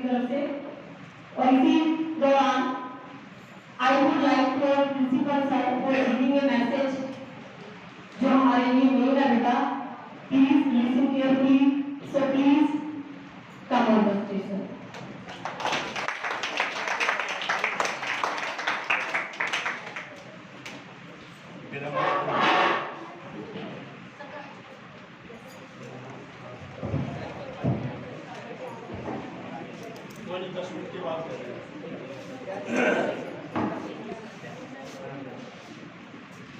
तरफ से। और इसी दौरान I would like to principal sir for giving a message जो हमारे लिए मेल है बेटा, please listen carefully, so please come on the stage sir.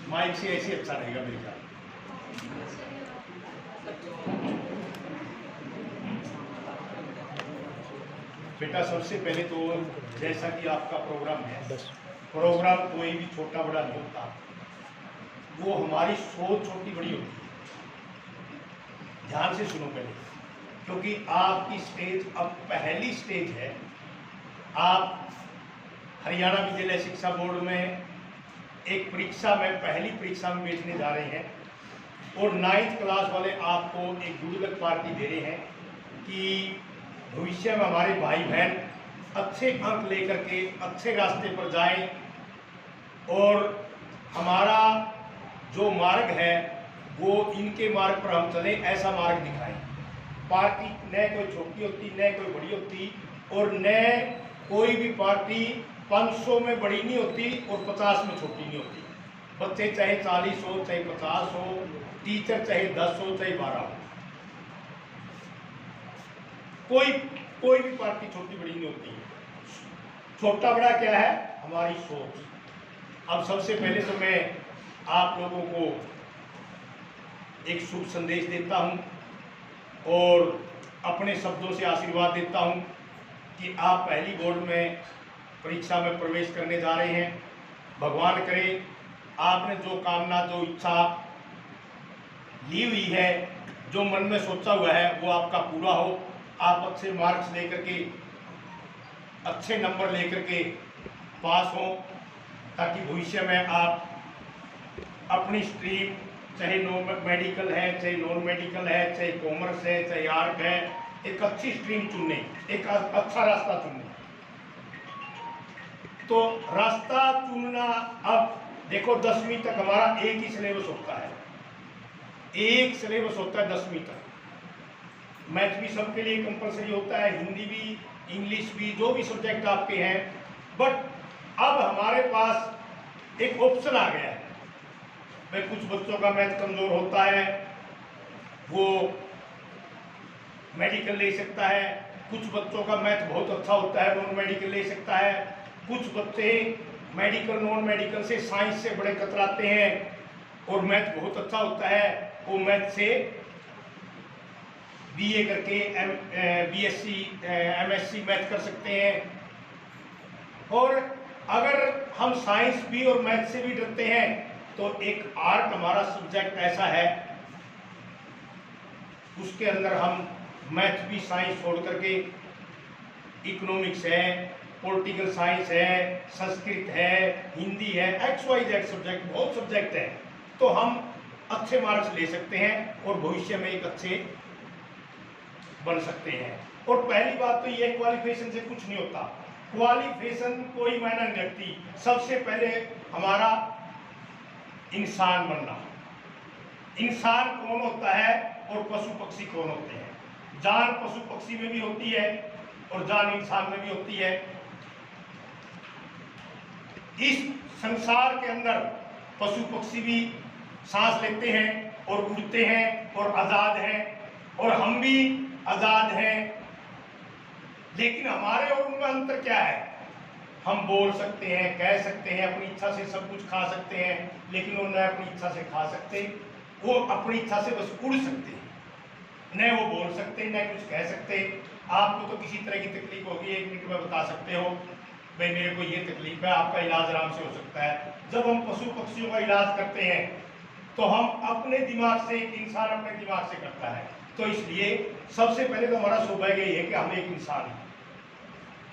Mic से ऐसे अच्छा रहेगा मेरे ख्याल। बेटा सबसे पहले तो जैसा कि आपका प्रोग्राम है, प्रोग्राम कोई भी छोटा बड़ा नहीं होता, वो हमारी सोच छोटी बड़ी होती है। ध्यान से सुनो पहले, क्योंकि आपकी स्टेज अब पहली स्टेज है। आप हरियाणा विद्यालय शिक्षा बोर्ड में एक परीक्षा में पहली परीक्षा में बैठने जा रहे हैं और 9th क्लास वाले आपको एक गुरुदत्त पार्टी दे रहे हैं कि भविष्य में हमारे भाई बहन अच्छे अंक लेकर के अच्छे रास्ते पर जाएं और हमारा जो मार्ग है वो इनके मार्ग पर हम चलें, ऐसा मार्ग दिखाएं। पार्टी न कोई छोटी होती न कोई बड़ी होती और न कोई भी पार्टी 500 में बड़ी नहीं होती और 50 में छोटी नहीं होती। बच्चे चाहे 40 हो चाहे 50 हो, टीचर चाहे 10 हो चाहे 12 हो, कोई भी पार्टी छोटी बड़ी नहीं होती। छोटा बड़ा क्या है? हमारी सोच। अब सबसे पहले तो मैं आप लोगों को एक शुभ संदेश देता हूं और अपने शब्दों से आशीर्वाद देता हूं कि आप पहली बोर्ड में परीक्षा में प्रवेश करने जा रहे हैं। भगवान करे आपने जो कामना जो इच्छा ली हुई है, जो मन में सोचा हुआ है वो आपका पूरा हो। आप अच्छे मार्क्स लेकर के अच्छे नंबर लेकर के पास हों, ताकि भविष्य में आप अपनी स्ट्रीम चाहे मेडिकल है चाहे नॉन मेडिकल है चाहे कॉमर्स है चाहे आर्ट है, एक अच्छी स्ट्रीम चुनने, एक अच्छा रास्ता चुनने। तो रास्ता चुनना, अब देखो 10वीं तक हमारा एक ही सिलेबस होता है, एक सिलेबस होता है 10वीं तक। मैथ भी सबके लिए कंपलसरी होता है, हिंदी भी, इंग्लिश भी, जो भी सब्जेक्ट आपके हैं। बट अब हमारे पास एक ऑप्शन आ गया है भाई, कुछ बच्चों का मैथ कमज़ोर होता है वो मेडिकल ले सकता है, कुछ बच्चों का मैथ बहुत अच्छा होता है नॉन मेडिकल ले सकता है, कुछ बच्चे मेडिकल नॉन मेडिकल से साइंस से बड़े कतराते हैं और मैथ बहुत अच्छा होता है, वो मैथ से बीए करके बीएससी एमएससी मैथ कर सकते हैं। और अगर हम साइंस भी और मैथ से भी डरते हैं तो एक आर्ट हमारा सब्जेक्ट ऐसा है, उसके अंदर हम मैथ भी साइंस छोड़ करके इकोनॉमिक्स है, पॉलिटिकल साइंस है, संस्कृत है, हिंदी है, XYZ सब्जेक्ट, बहुत सब्जेक्ट है, तो हम अच्छे मार्क्स ले सकते हैं और भविष्य में एक अच्छे बन सकते हैं। और पहली बात तो ये, क्वालिफिकेशन से कुछ नहीं होता, क्वालिफिकेशन कोई मायना नहीं रखती। सबसे पहले हमारा इंसान बनना। इंसान कौन होता है और पशु पक्षी कौन होते हैं? जान पशु पक्षी में भी होती है और जान इंसान में भी होती है। इस संसार के अंदर पशु पक्षी भी सांस लेते हैं और उड़ते हैं और आज़ाद हैं, और हम भी आज़ाद हैं। लेकिन हमारे और उनमें अंतर क्या है? हम बोल सकते हैं, कह सकते हैं, अपनी इच्छा से सब कुछ खा सकते हैं, लेकिन वो न अपनी इच्छा से खा सकते, वो अपनी इच्छा से बस उड़ सकते हैं, न वो बोल सकते न कुछ कह सकते। आपको तो किसी तरह की तकलीफ होगी, 1 मिनट में बता सकते हो भाई मेरे को ये तकलीफ है, आपका इलाज आराम से हो सकता है। जब हम पशु पक्षियों का इलाज करते हैं तो हम अपने दिमाग से, एक इंसान अपने दिमाग से करता है। तो इसलिए सबसे पहले तो हमारा सौभाग्य ये है कि हम एक इंसान हैं,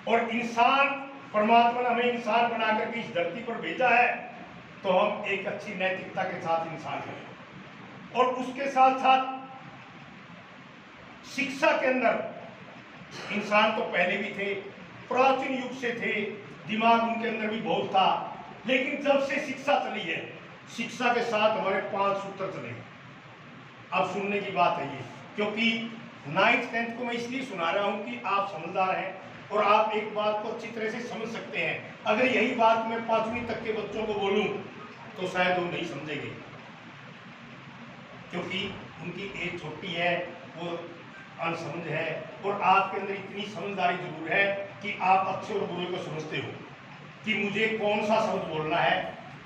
और इंसान, परमात्मा ने हमें इंसान बना करके इस धरती पर भेजा है, तो हम एक अच्छी नैतिकता के साथ इंसान हैं। और उसके साथ साथ शिक्षा के अंदर इंसान तो पहले भी थे, प्राचीन युग से थे, दिमाग उनके अंदर भी बहुत था, लेकिन जब से शिक्षा चली है, शिक्षा के साथ हमारे 5 सूत्र चले। अब सुनने की बात है ये, क्योंकि 9th 10th को मैं इसलिए सुना रहा हूं कि आप समझदार हैं और आप एक बात को अच्छी तरह से समझ सकते हैं। अगर यही बात मैं 5वीं तक के बच्चों को बोलूं तो शायद वो नहीं समझेंगे, क्योंकि उनकी एज छोटी है, वो अनसमझ है, और आपके अंदर इतनी समझदारी जरूर है कि आप अच्छे और बुरे को समझते हो कि मुझे कौन सा शब्द बोलना है।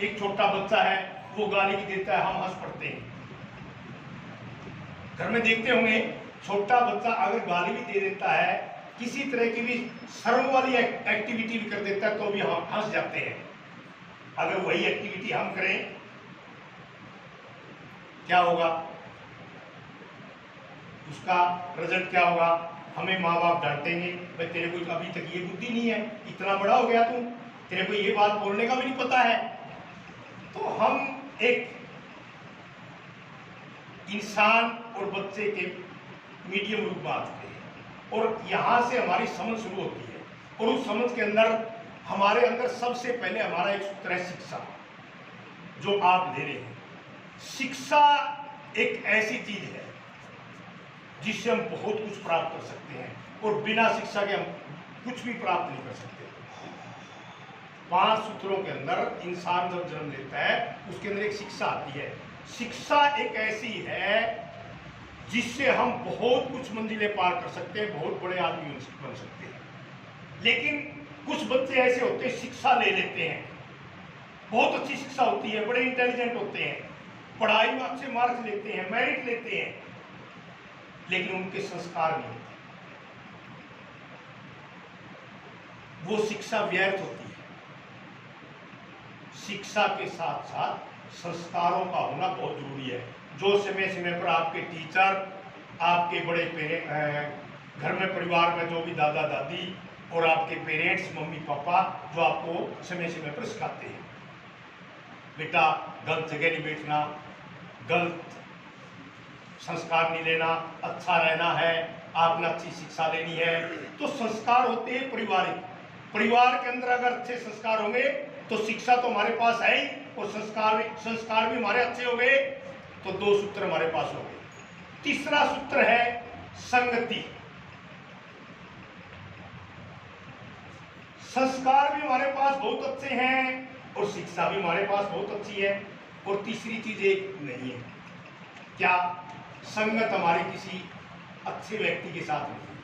एक छोटा बच्चा है, वो गाली भी देता है, हम हंस पड़ते हैं। घर में देखते होंगे, छोटा बच्चा अगर गाली भी दे देता है, किसी तरह की भी शर्म वाली एक्टिविटी भी कर देता है, तो भी हम हंस जाते हैं। अगर वही एक्टिविटी हम करें, क्या होगा, उसका रिजल्ट क्या होगा? हमें माँ बाप डांटेंगे, भाई तेरे को अभी तक ये बुद्धि नहीं है, इतना बड़ा हो गया तू, तेरे को ये बात बोलने का भी नहीं पता है। तो हम एक इंसान और बच्चे के मीडियम रूप में आते हैं, और यहाँ से हमारी समझ शुरू होती है, और उस समझ के अंदर हमारे अंदर सबसे पहले हमारा एक सूत्र है शिक्षा, जो आप ले रहे हैं। शिक्षा एक ऐसी चीज है जिससे हम बहुत कुछ प्राप्त कर सकते हैं, और बिना शिक्षा के हम कुछ भी प्राप्त नहीं कर सकते। 5 सूत्रों के अंदर इंसान जब जन्म लेता है, उसके अंदर एक शिक्षा आती है। शिक्षा एक ऐसी है जिससे हम बहुत कुछ मंजिलें पार कर सकते हैं, बहुत बड़े आदमी बन सकते हैं। लेकिन कुछ बच्चे ऐसे होते हैं, शिक्षा ले लेते हैं, बहुत अच्छी शिक्षा होती है, बड़े इंटेलिजेंट होते हैं, पढ़ाई में अच्छे मार्क्स लेते हैं, मेरिट लेते हैं, लेकिन उनके संस्कार नहीं होते, वो शिक्षा व्यर्थ होती है। शिक्षा के साथ साथ संस्कारों का होना बहुत जरूरी है, जो समय समय पर आपके टीचर, आपके बड़े घर में परिवार में जो भी दादा दादी और आपके पेरेंट्स, मम्मी पापा, जो आपको समय समय पर सिखाते हैं, बेटा गलत जगह नहीं बैठना, गलत संस्कार नहीं लेना, अच्छा रहना है, आपने अच्छी शिक्षा लेनी है। तो संस्कार होते हैं पारिवारिक। परिवार के अंदर अगर अच्छे संस्कार होंगे तो शिक्षा तो हमारे पास है ही, और संस्कार भी हमारे अच्छे हो गए तो 2 सूत्र हमारे पास हो गए। तीसरा सूत्र है संगति। संस्कार भी हमारे पास बहुत अच्छे हैं और शिक्षा भी हमारे पास बहुत अच्छी है, और तीसरी चीज एक नहीं है, क्या? संगत हमारी किसी अच्छे व्यक्ति के साथ नहीं है,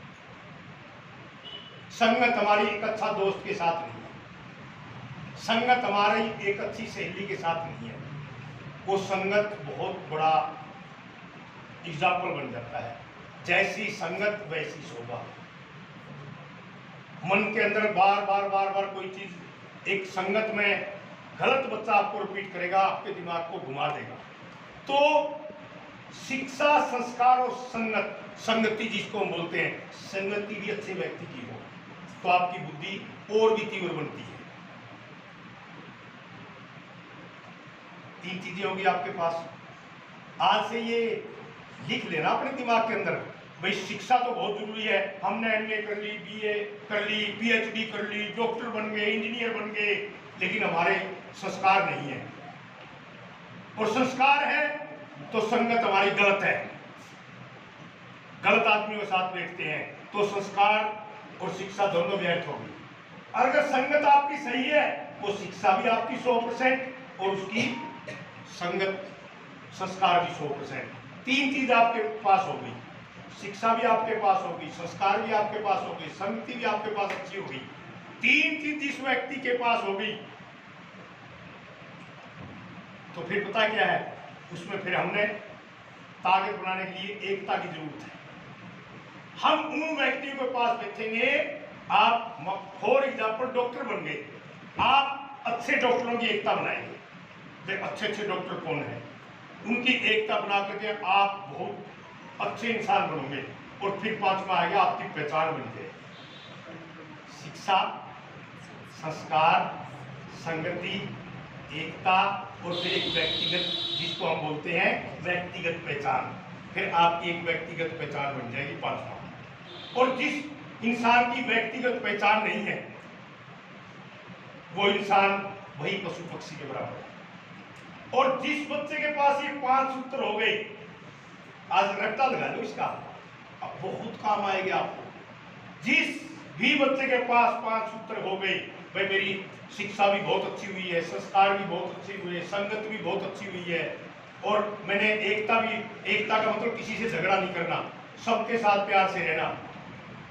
संगत हमारी एक अच्छा दोस्त के साथ नहीं है, संगत हमारी एक अच्छी सहेली के साथ नहीं है। वो संगत बहुत बड़ा एग्जाम्पल बन जाता है। जैसी संगत वैसी शोभा। मन के अंदर बार बार बार बार कोई चीज एक संगत में गलत बच्चा आपको रिपीट करेगा, आपके दिमाग को घुमा देगा। तो शिक्षा, संस्कार और संगति जिसको हम बोलते हैं, संगति भी अच्छे व्यक्ति की हो तो आपकी बुद्धि और भी तीव्र बनती है। 3 चीजें होगी आपके पास। आज से ये लिख लेना अपने दिमाग के अंदर, भाई शिक्षा तो बहुत जरूरी है। हमने MA कर ली, BA कर ली, PhD कर ली, डॉक्टर बन गए, इंजीनियर बन गए, लेकिन हमारे संस्कार नहीं है। और संस्कार है तो संगत हमारी गलत है, गलत आदमियों के साथ बैठते हैं, तो संस्कार और शिक्षा दोनों व्यर्थ होगी। और अगर संगत आपकी सही है, वो शिक्षा भी आपकी 100% और उसकी संगत संस्कार भी 100%। 3 चीज आपके पास होगी, शिक्षा भी आपके पास होगी, संस्कार भी आपके पास होगी, संगति भी आपके पास अच्छी होगी। 3 चीज जिस व्यक्ति के पास होगी तो फिर पता क्या है, उसमें फिर हमने ताकत बनाने के लिए एकता की जरूरत है। हम उन व्यक्तियों के पास बैठेंगे, आप फॉर एग्जाम्पल डॉक्टर बन गए, आप अच्छे डॉक्टरों की एकता बनाएंगे। अच्छे अच्छे डॉक्टर कौन है, उनकी एकता बना करके आप बहुत अच्छे इंसान बनोगे। और फिर 5वां आ गया, आपकी पहचान बन जाए। शिक्षा, संस्कार, संगति, एकता और फिर एक व्यक्तिगत, जिसको हम बोलते हैं व्यक्तिगत पहचान। फिर आपकी एक व्यक्तिगत पहचान बन जाएगी 5वां। और जिस इंसान की व्यक्तिगत पहचान नहीं है, वो इंसान वही पशु पक्षी के बराबर है। और जिस बच्चे के पास ये 5 सूत्र हो गए, आज रट्टा लगा लो इसका, अब बहुत काम आएगी आपको। जिस भी बच्चे के पास 5 सूत्र हो गए, भाई मेरी शिक्षा भी बहुत अच्छी हुई है, संस्कार भी बहुत अच्छे हुए, संगत भी बहुत अच्छी हुई है, और मैंने एकता का मतलब किसी से झगड़ा नहीं करना, सबके साथ प्यार से रहना,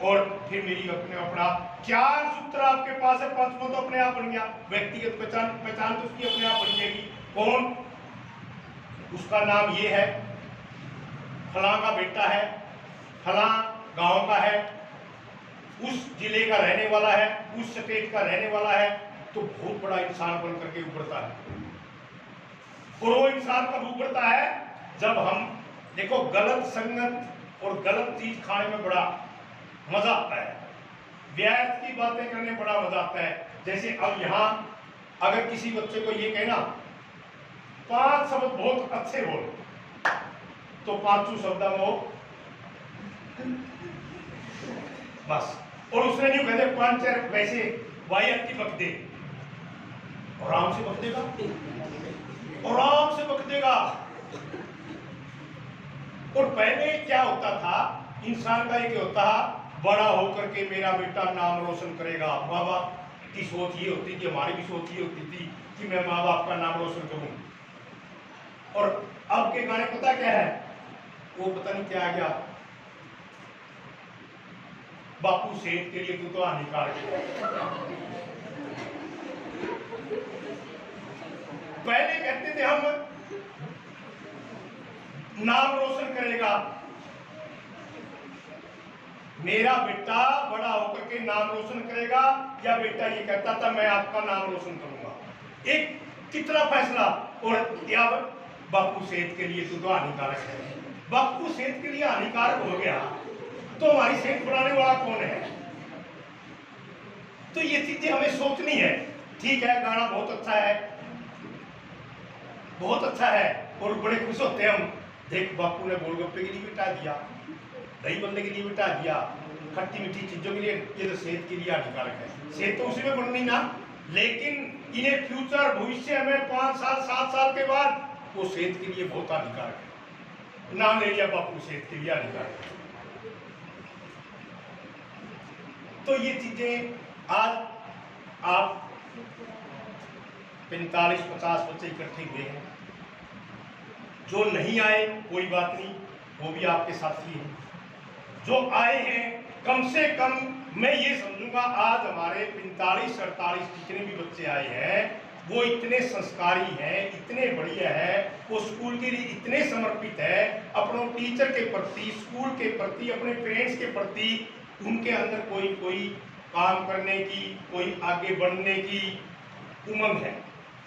और फिर मेरी अपना 4 सूत्र आपके पास है, 5वां तो अपने आप बन गया। व्यक्तिगत पहचान तो उसकी अपने आप बन जाएगी। कौन? उसका नाम ये है, फलां का बेटा है, फलां गांव का है, उस जिले का रहने वाला है, उस स्टेट का रहने वाला है, तो बहुत बड़ा इंसान बन करके उभरता है। और वो इंसान कब उभरता है? जब हम देखो, गलत संगत और गलत चीज खाने में बड़ा मजा आता है, व्यायाम की बातें करने में बड़ा मजा आता है। जैसे अब यहां अगर किसी बच्चे को ये कहना 5 शब्द बहुत अच्छे बोल, तो 5 शब्द में बस, और उसने नहीं कहते 5 वैसे वायत की बक दे, आराम से बक देगा, आराम से बक देगा। और पहले क्या होता था, इंसान का एक होता, बड़ा होकर के मेरा बेटा नाम रोशन करेगा। माँ बाप की सोच ये होती थी, हमारी भी सोच ये होती थी कि मैं माँ बाप का नाम रोशन करूं। और अब के गाने पता क्या है, वो पता नहीं क्या आ गया, बापू सेहत के लिए तो हानिकारक है। पहले कहते थे हम नाम रोशन करेगा, मेरा बेटा बड़ा होकर के नाम रोशन करेगा, या बेटा ये कहता था मैं आपका नाम रोशन करूंगा। एक कितना फैसला, और या बापू सेहत के लिए तो हानिकारक है। बापू सेहत के लिए हानिकारक हो गया तो हमारी सेहत बढ़ाने वाला कौन है? तो ये चीजें हमें सोचनी है। ठीक है, गाना बहुत अच्छा है, बहुत अच्छा है, और बड़े खुश होते हैं हम, देख बापू ने गोलगप्पे के लिए बिठा दिया, दही बल्ले के लिए बिठा दिया, खट्टी मीठी चीजों के लिए, ये तो सेहत के लिए हानिकारक है। सेहत तो उसी में बननी ना, लेकिन इन्हें फ्यूचर भविष्य में 5 साल 7 साल के बाद वो सेहत के लिए बहुत हानिकारक है। नाम ले लिया बापू सेहत के लिए हानिकारक है। तो ये चीजें आज आप 45-50 बच्चे इकट्ठे हुए हैं, जो नहीं आए कोई बात नहीं, वो भी आपके साथी हैं। जो आए हैं, कम से कम मैं ये समझूंगा आज हमारे 45-48 जितने भी बच्चे आए हैं, वो इतने संस्कारी हैं, इतने बढ़िया है, वो स्कूल के लिए इतने समर्पित है, अपनों टीचर के प्रति, स्कूल के प्रति, अपने पेरेंट्स के प्रति, उनके अंदर कोई काम करने की, कोई आगे बढ़ने की उमंग है,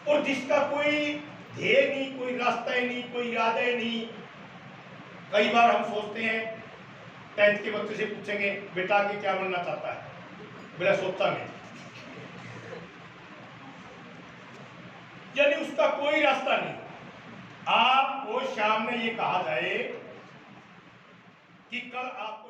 और जिसका कोई ध्येय नहीं, कोई रास्ता ही नहीं, कोई इरादा ही नहीं। कई बार हम सोचते हैं, 10th के बच्चे से पूछेंगे बेटा आगे क्या बनना चाहता है, बोला सोचता नहीं, यानी उसका कोई रास्ता नहीं। आपको शाम में ये कहा जाए कि कल आप